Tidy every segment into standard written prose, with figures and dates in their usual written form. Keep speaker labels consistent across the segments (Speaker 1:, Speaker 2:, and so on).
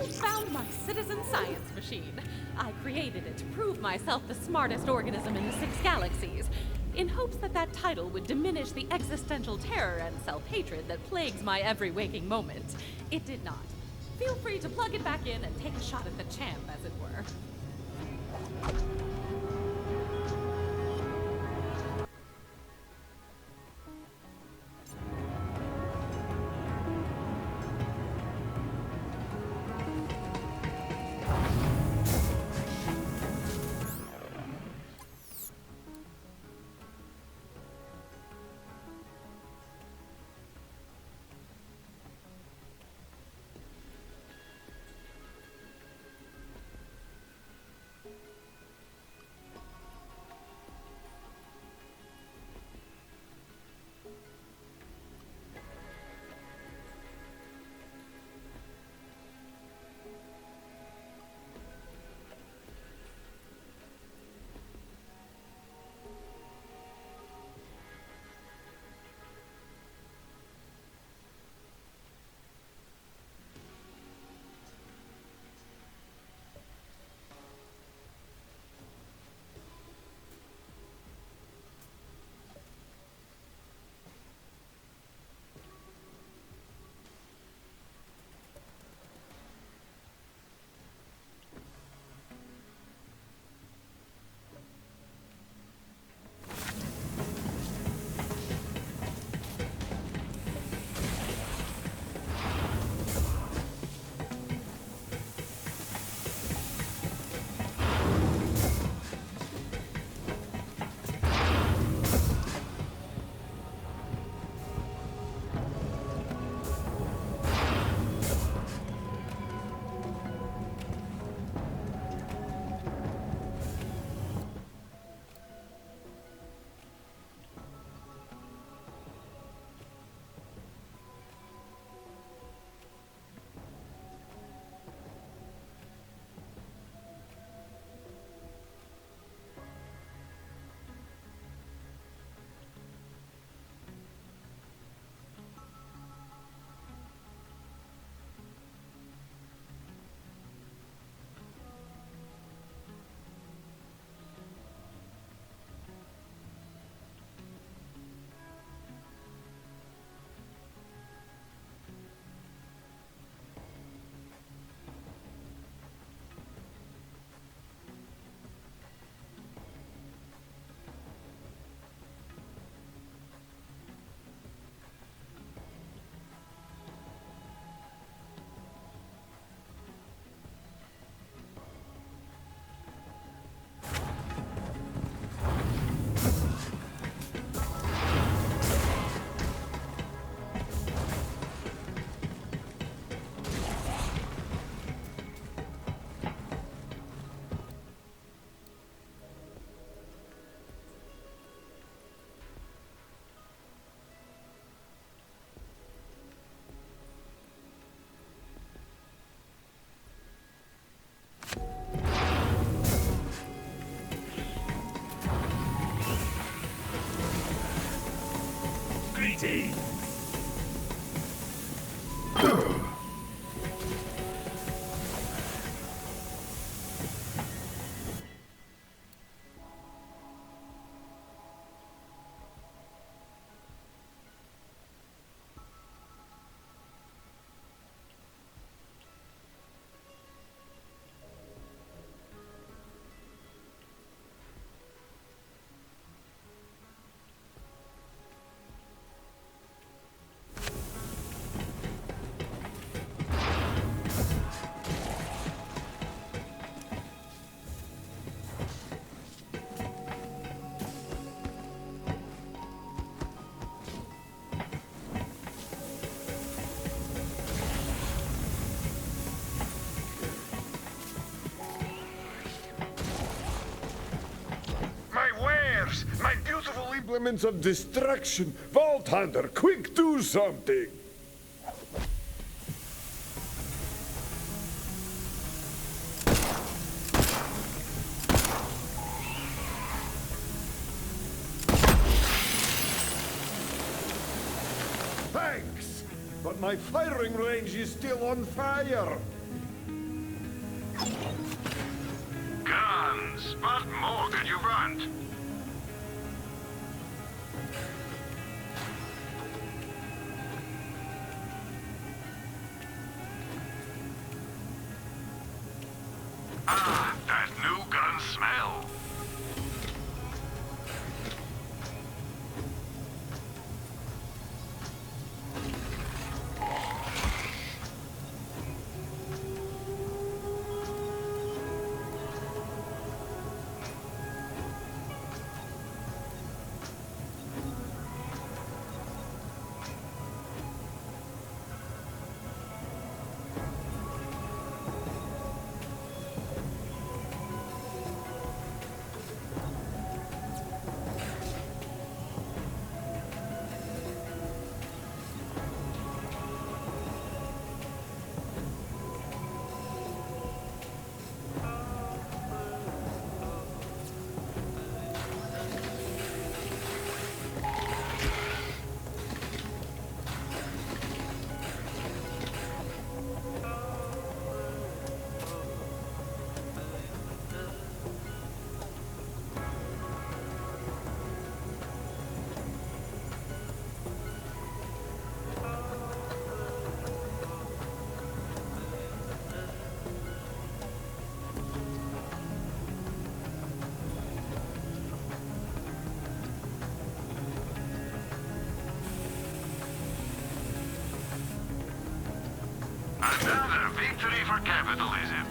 Speaker 1: found my citizen science machine. I created it to prove myself the smartest organism in the 6 galaxies, in hopes that that title would diminish the existential terror and self-hatred that plagues my every waking moment. It did not. Feel free to plug it back in and take a shot at the champ, as it were.
Speaker 2: Greetings!
Speaker 3: My beautiful implements of destruction! Vault Hunter, quick, do something! Thanks, but my firing range is still on fire.
Speaker 2: guns, but more than you want. Ah, that new gun smell. Another victory for capitalism.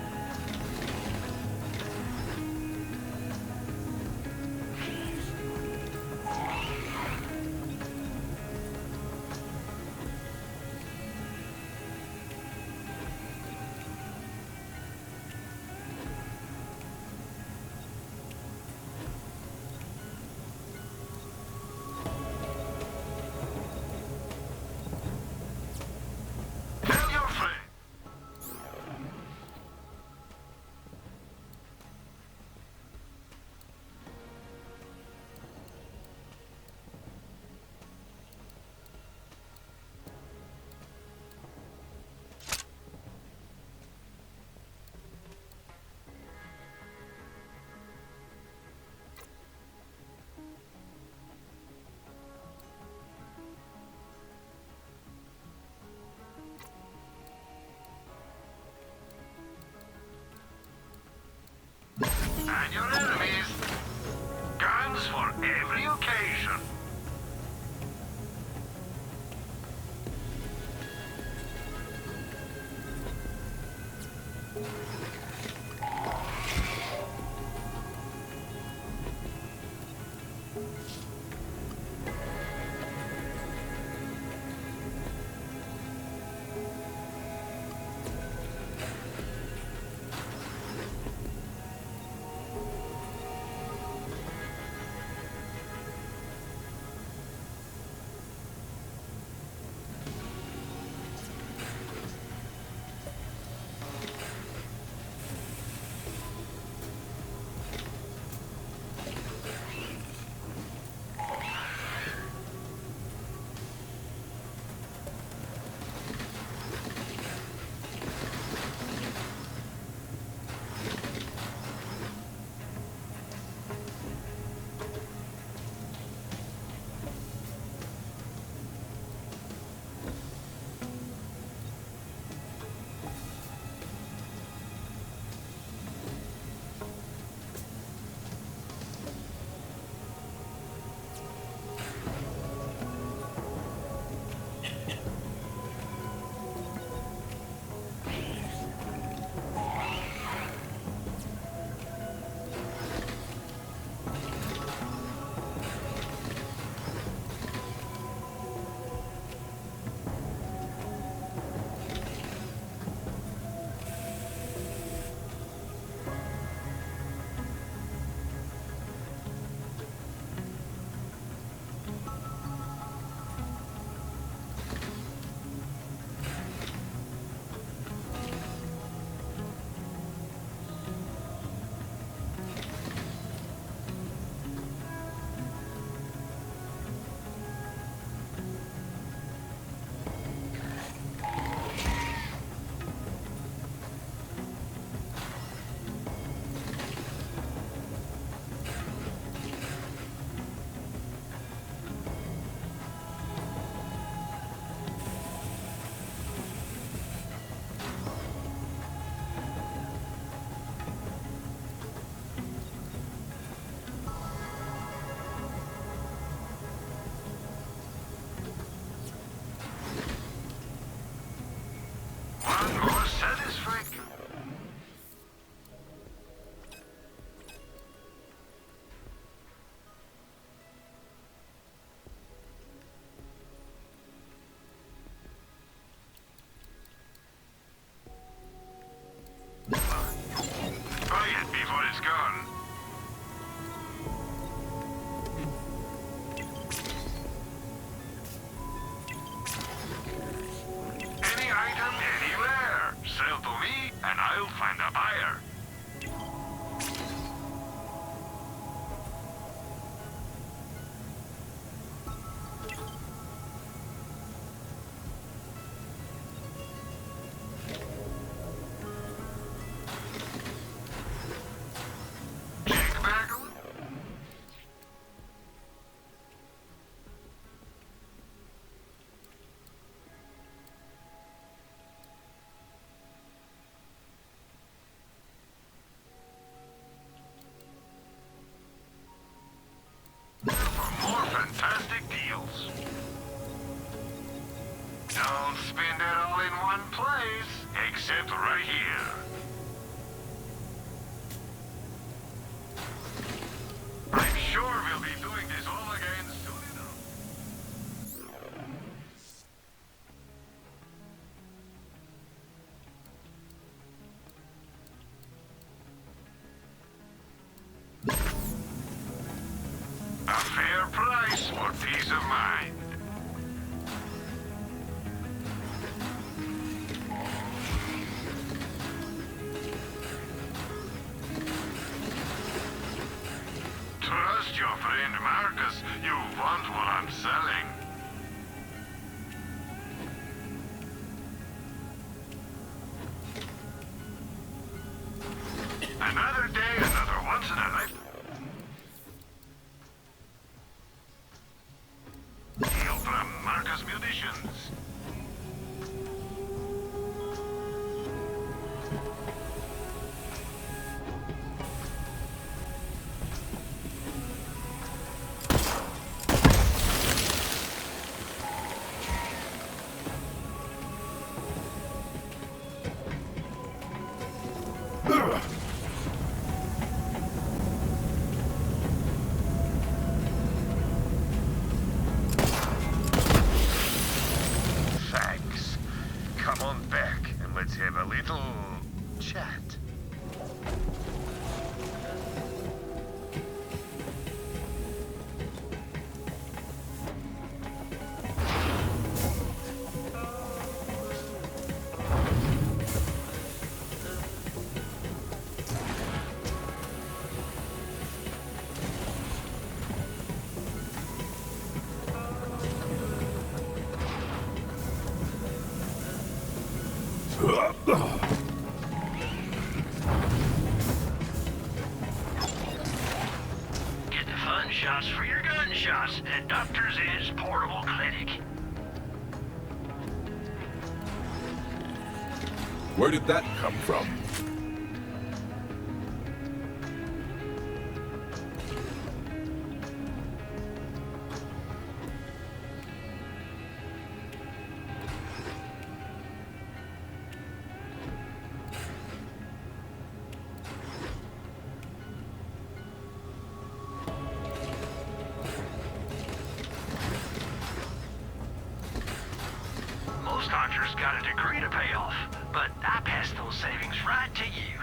Speaker 2: Tell your friend. And your enemies. Guns for every occasion. It's gone. Any item, anywhere. Sell to me, and I'll find a buyer. Check back. For more fantastic deals. Don't spend it all in one place, except right here. I'm sure we'll be doing this all again soon enough. A fair price for peace of mind. Trust your friend Marcus. You want what I'm selling. Another day, another once in a lifetime. Deal from Marcus Munitions. Thanks. Come on back and let's have a little chat. Get the fun shots for your gunshots at Doctor's Edge Portable Clinic.
Speaker 4: Where did that come from?
Speaker 2: Most doctors got a degree to pay off, but I passed those savings right to you.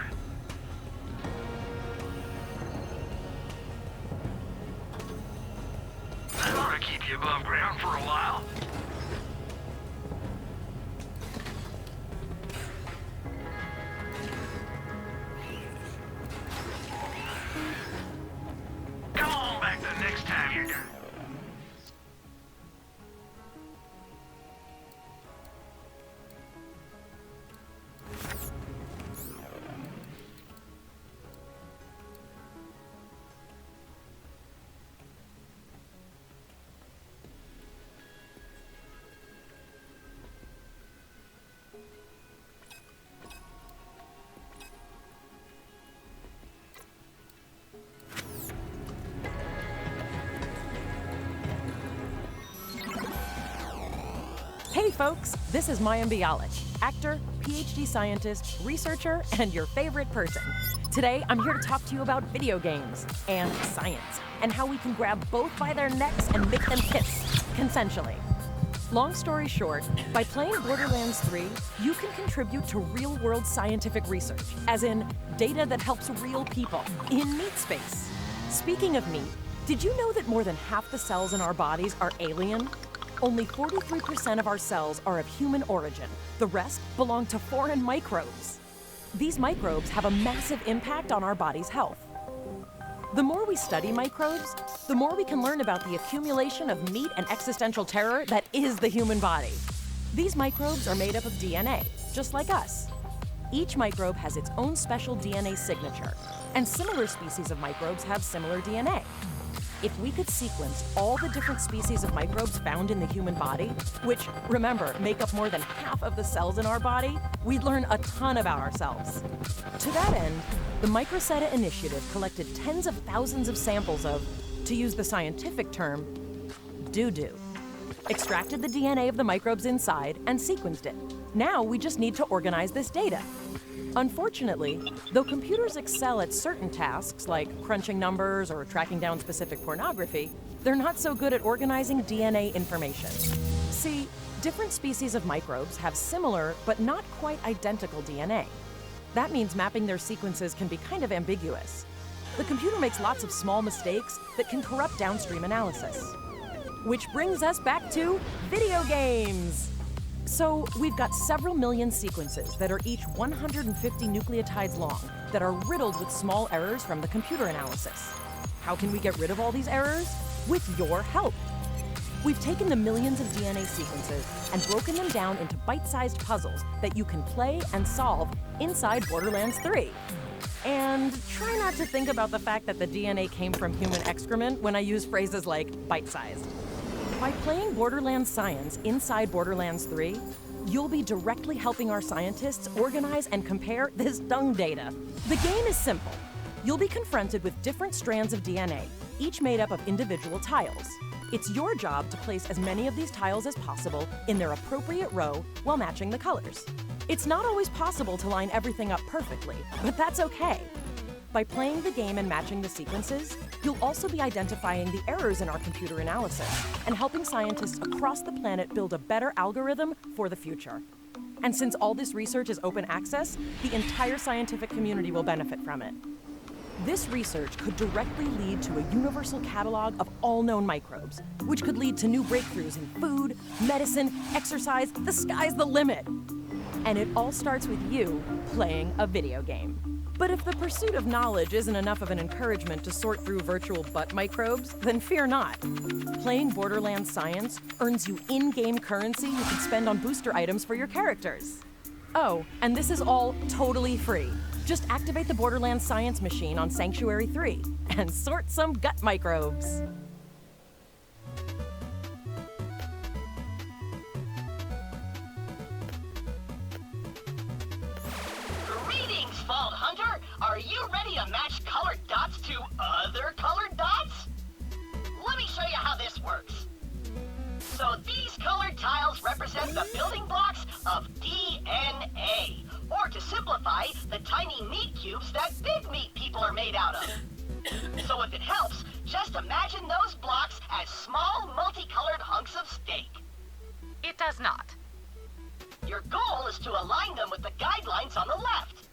Speaker 2: That ought to keep you above ground for a while. Come on back the next time you're done.
Speaker 5: Hey folks, this is Mayim Bialik, actor, PhD scientist, researcher, and your favorite person. Today, I'm here to talk to you about video games and science, and how we can grab both by their necks and make them kiss, consensually. Long story short, by playing Borderlands 3, you can contribute to real-world scientific research, as in data that helps real people in meat space. Speaking of meat, did you know that more than half the cells in our bodies are alien? Only 43% of our cells are of human origin. The rest belong to foreign microbes. These microbes have a massive impact on our body's health. The more we study microbes, the more we can learn about the accumulation of meat and existential terror that is the human body. These microbes are made up of DNA, just like us. Each microbe has its own special DNA signature, and similar species of microbes have similar DNA. If we could sequence all the different species of microbes found in the human body, which, remember, make up more than half of the cells in our body, we'd learn a ton about ourselves. To that end, the Microsetta Initiative collected tens of thousands of samples of, to use the scientific term, doo-doo. Extracted the DNA of the microbes inside and sequenced it. Now we just need to organize this data. Unfortunately, though computers excel at certain tasks like crunching numbers or tracking down specific pornography, they're not so good at organizing DNA information. See, different species of microbes have similar but not quite identical DNA. That means mapping their sequences can be kind of ambiguous. The computer makes lots of small mistakes that can corrupt downstream analysis. Which brings us back to video games! So, we've got several million sequences that are each 150 nucleotides long that are riddled with small errors from the computer analysis. How can we get rid of all these errors? With your help. We've taken the millions of DNA sequences and broken them down into bite-sized puzzles that you can play and solve inside Borderlands 3. And try not to think about the fact that the DNA came from human excrement when I use phrases like bite-sized. By playing Borderlands Science inside Borderlands 3, you'll be directly helping our scientists organize and compare this dung data. The game is simple. You'll be confronted with different strands of DNA, each made up of individual tiles. It's your job to place as many of these tiles as possible in their appropriate row while matching the colors. It's not always possible to line everything up perfectly, but that's okay. By playing the game and matching the sequences, you'll also be identifying the errors in our computer analysis and helping scientists across the planet build a better algorithm for the future. And since all this research is open access, the entire scientific community will benefit from it. This research could directly lead to a universal catalog of all known microbes, which could lead to new breakthroughs in food, medicine, exercise. The sky's the limit. And it all starts with you playing a video game. But if the pursuit of knowledge isn't enough of an encouragement to sort through virtual butt microbes, then fear not. Playing Borderlands Science earns you in-game currency you can spend on booster items for your characters. Oh, and this is all totally free. Just activate the Borderlands Science machine on Sanctuary 3 and sort some gut microbes.
Speaker 6: Greetings, Vault Hunter! Are you ready to match colored dots to other colored dots? Let me show you how this works. So these colored tiles represent the building blocks of DNA. Or to simplify, the tiny meat cubes that big meat people are made out of. So if it helps, just imagine those blocks as small, multicolored hunks of steak.
Speaker 1: It does not.
Speaker 6: Your goal is to align them with the guidelines on the left.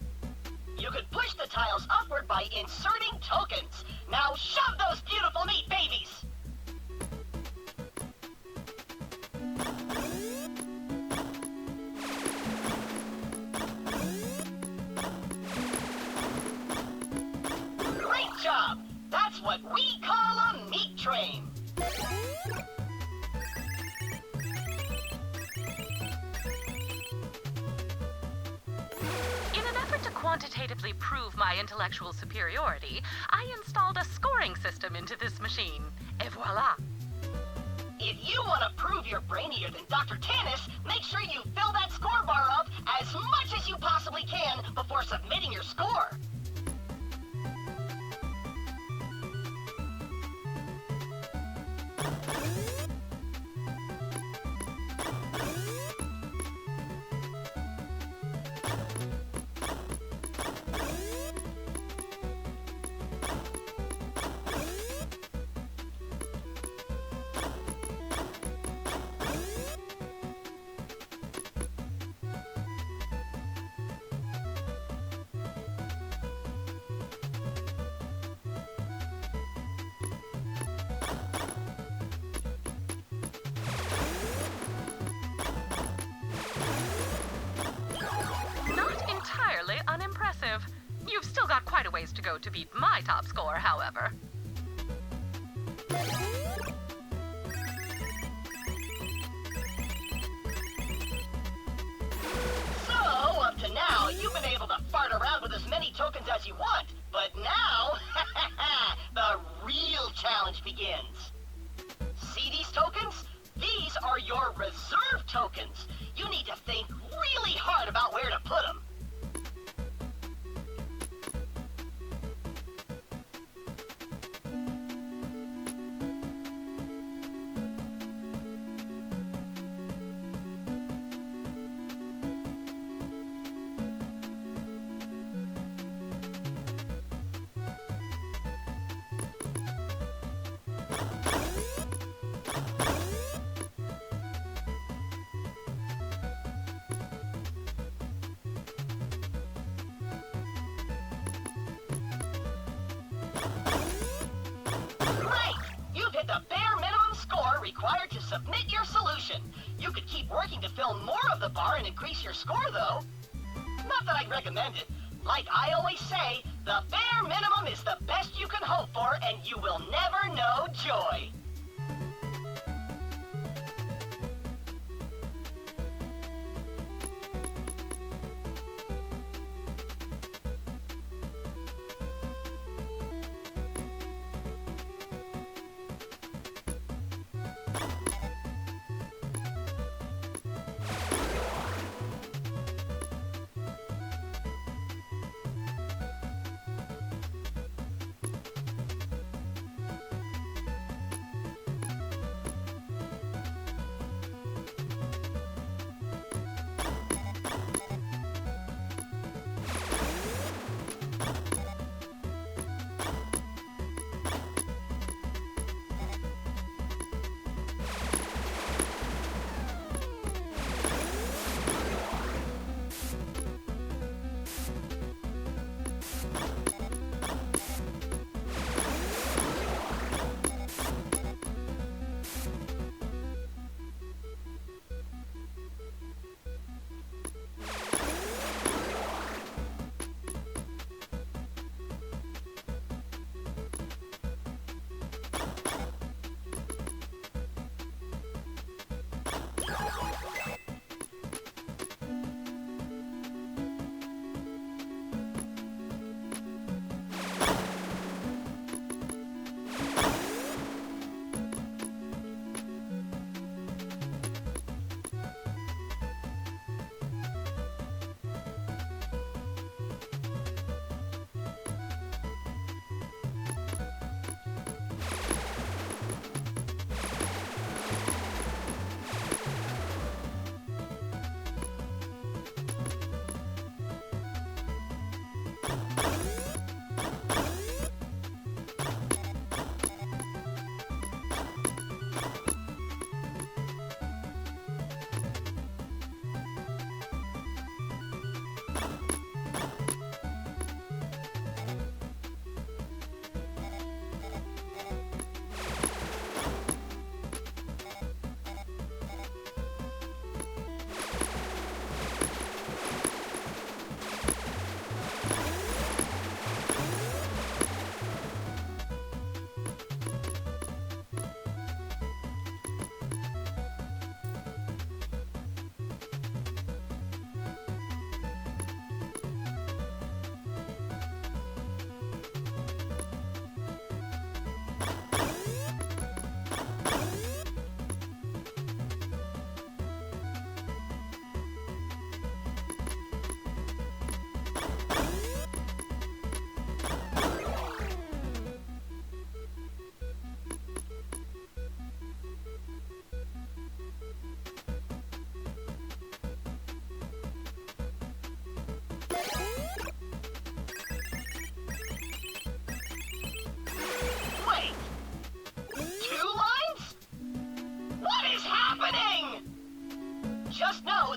Speaker 6: You could push the tiles upward by inserting tokens. Now shove those beautiful meat babies! Great job! That's what we call a meat train.
Speaker 1: In an effort to quantitatively prove my intellectual superiority, I installed a scoring system into this machine. Et voila!
Speaker 6: If you want to prove you're brainier than Dr. Tannis, make sure you fill that score bar up as much as you possibly can before submitting your score.
Speaker 1: mojo to beat my top score, however.
Speaker 6: So, up to now, you've been able to fart around with as many tokens as you want. But now, the real challenge begins. See these tokens? These are your reserve tokens. You need to think really hard about where to put them. The bare minimum score required to submit your solution. You could keep working to fill more of the bar and increase your score, though. Not that I'd recommend it. Like I always say, the bare minimum is the best you can hope for, and you will never know joy.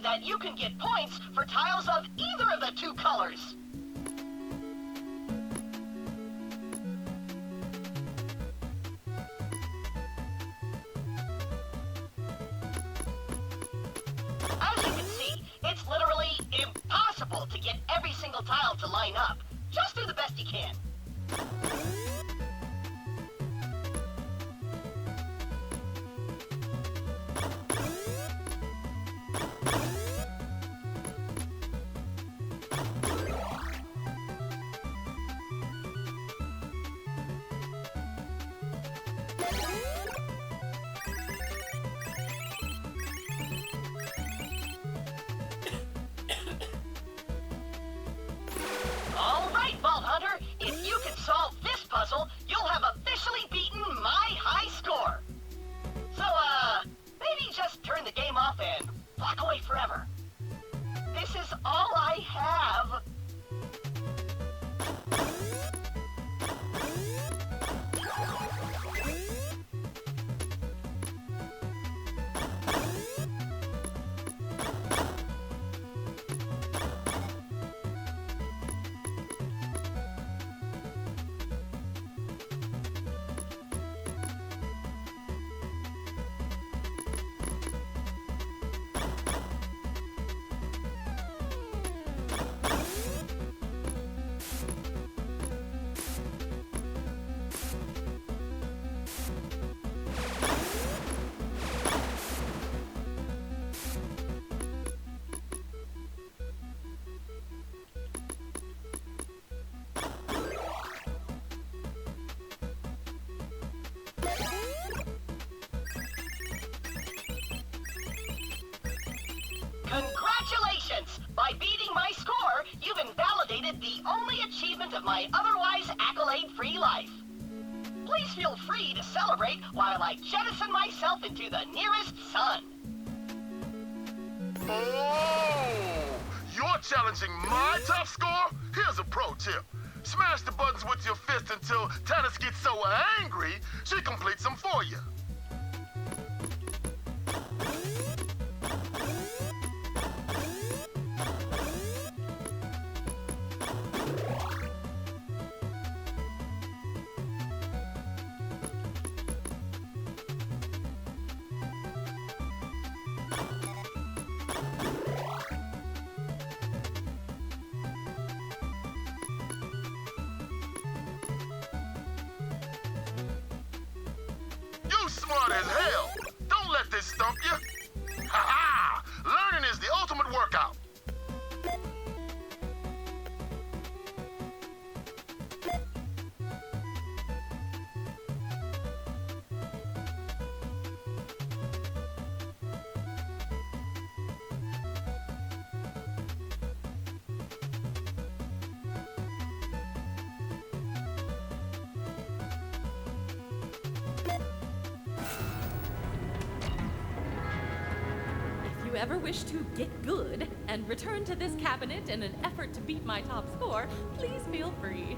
Speaker 6: that you can get points for tiles of either of the two colors. As you can see, it's literally impossible to get every single tile to line up. Just do the best you can. All right, Vault Hunter. If you can solve this puzzle, you'll have officially beaten my high score. So, maybe just turn the game off and walk away forever. This is all I have. Congratulations! By beating my score, you've invalidated the only achievement of my otherwise accolade-free life. Please feel free to celebrate while I jettison myself into the nearest sun.
Speaker 7: Oh! You're challenging my top score? Here's a pro tip. Smash the buttons with your fist until Tannis gets so angry, she completes them for you. You smart as hell. Don't let this stump you. Ha ha! Learning is the ultimate workout.
Speaker 1: If you ever wish to get good and return to this cabinet in an effort to beat my top score, please feel free.